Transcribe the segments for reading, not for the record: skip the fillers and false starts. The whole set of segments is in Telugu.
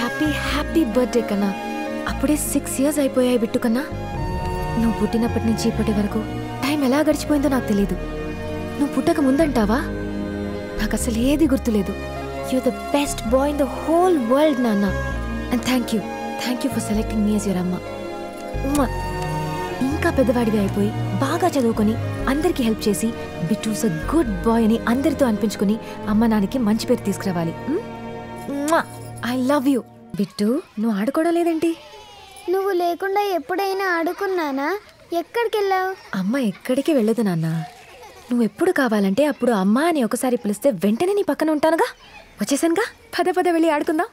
హ్యాపీ హ్యాపీ బర్త్డే కన్నా. అప్పుడే 6 years అయిపోయాయి బిట్టు కన్నా. నువ్వు పుట్టినప్పటి నుంచి ఇప్పటి వరకు టైం ఎలా గడిచిపోయిందో నాకు తెలీదు. నువ్వు పుట్టక ముందంటావా? నాకు అసలు ఏది గుర్తులేదు. You the best boy in the whole world నాన్న. And thank you for selecting me as your అమ్మ. ఇంకా పెద్దవాడివి అయిపోయి బాగా చదువుకొని అందరికీ హెల్ప్ చేసి బిట్టూస్ అ గుడ్ బాయ్ అని అందరితో అనిపించుకుని అమ్మ నాన్నకి మంచి పేరు తీసుకురావాలి. I love you. బిట్టు, నువ్వు ఆడుకోవడం లేదేంటి? నువ్వు లేకుండా ఎప్పుడైనా ఆడుకున్నానా? ఎక్కడికి వెళ్ళావు? అమ్మ ఎక్కడికి వెళ్ళదు నాన్న. నువ్వు ఎప్పుడు కావాలంటే అప్పుడు అమ్మ అని ఒకసారి పిలిస్తే వెంటనే నీ పక్కన ఉంటానుగా. వచ్చేసానుగా, పదే పదే వెళ్ళి ఆడుకుందాం.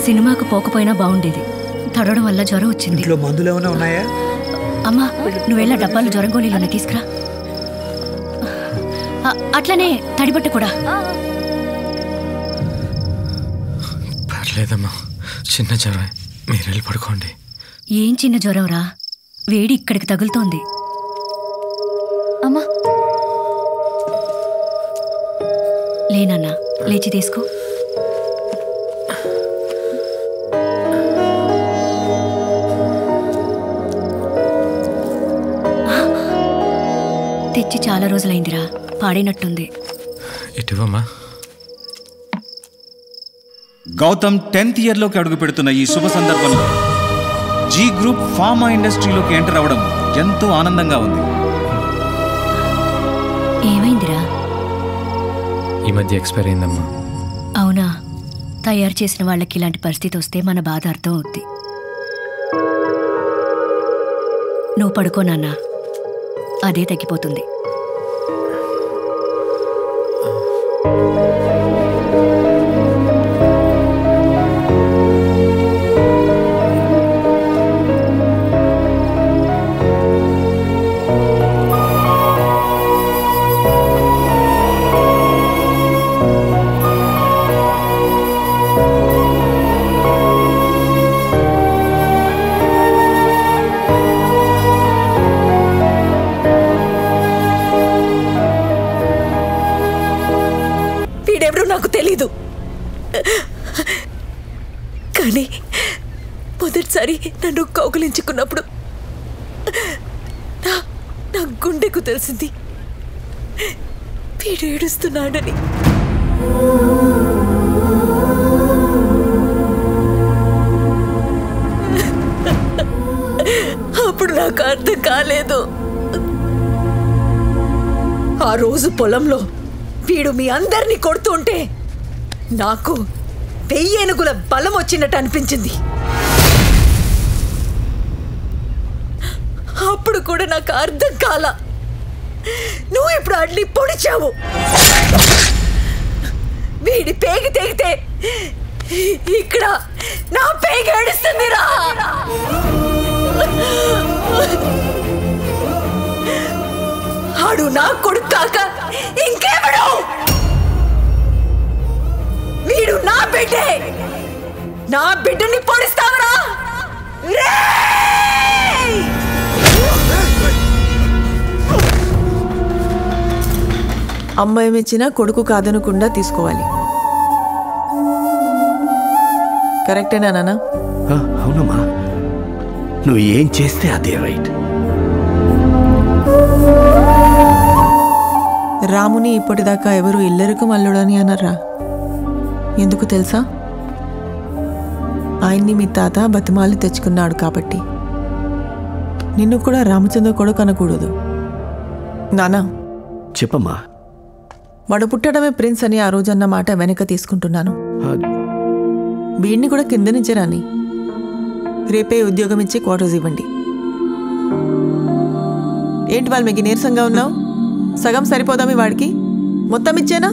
సినిమాకు పోకపోయినా బాగుండేది. తడవడం వల్ల జ్వరం వచ్చింది. ఇంట్లో మందులు ఏమైనా ఉన్నాయా? అమ్మా, నువ్వెళ్ళ డబ్బాలు జ్వరం గోళీలోనే తీసుకురా. అట్లనే తడిబట్ట కూడా. పర్లేదమ్మా, చిన్న జ్వరం. మీరు వెళ్ళి పడుకోండి. ఏం చిన్న జ్వరం రా, వేడి ఇక్కడికి తగులుతోంది. అమ్మా లేనన్నా, లేచి తీసుకో. తెచ్చి చాలా రోజులైందిరా, పాడినట్టుంది. ఇటువమ్మా. గౌతమ్ 10th ఇయర్లోకి అడుగు పెడుతున్న ఈ శుభ సందర్భంలో జీ గ్రూప్ ఫార్మా ఇండస్ట్రీలోకి ఎంటర్ అవ్వడం ఎంతో ఆనందంగా ఉంది. ఏమైందిరా? ఈ మధ్య ఎక్స్పైర్ అయిందమ్మా. అవునా? తయారు చేసిన వాళ్ళకి ఇలాంటి పరిస్థితి వస్తే మన బాధ అర్థం అవుద్ది. నువ్వు పడుకో నాన్న, అదే తగ్గిపోతుంది. నాకు తెలీదు, కానీ మొదటిసారి నన్ను కౌగిలించుకున్నప్పుడు నా గుండెకు తెలిసింది వీడు ఏడుస్తున్నాడని. అప్పుడు నాకు అర్థం కాలేదు. ఆ రోజు పొలంలో వీడు మీ అందరినీ కొడుతుంటే నాకు 1000 ఏనుగుల బలం వచ్చినట్టు అనిపించింది. అప్పుడు కూడా నాకు అర్థం కాల. నువ్వు ఇప్పుడు అడ్లీ పొడిచావు. వీడి పేగి తెగితే ఇక్కడ నా పేగి ఏడుస్తుందిరా. ఆడు నా కొడుకు కాక ఇంకేమడు? వీడు నా బిడ్డే. నా బిడ్డని పొడిస్తావరా? అమ్మాయి మెచ్చినా కొడుకు కాదనకుండా తీసుకోవాలి. కరెక్టేనా నాన్న? అవునమ్మా, నువ్వు ఏం చేస్తే అదే రైట్. రాముని ఇప్పటిదాకా ఎవరు ఇల్లరికం అల్లుడని అనరా? ఎందుకు తెలుసా? ఆయన్ని మీ తాత బతిమాలి తెచ్చుకున్నాడు కాబట్టి. నిన్ను కూడా రామచంద్ర కొడుకు అనకూడదు. నానా చెప్పమ్మా. వాడు పుట్టడమే ప్రిన్స్ అని ఆ రోజన్న మాట వెనక తీసుకుంటున్నాను. వీడిని కూడా కింద నుంచే రాని. రేపే ఉద్యోగం ఇచ్చి క్వార్టర్స్ ఇవ్వండి. ఏంటి వాళ్ళు మీకు నీరసంగా ఉన్నావు? సగం సరిపోదామి వాడికి? మొత్తం ఇచ్చేనా?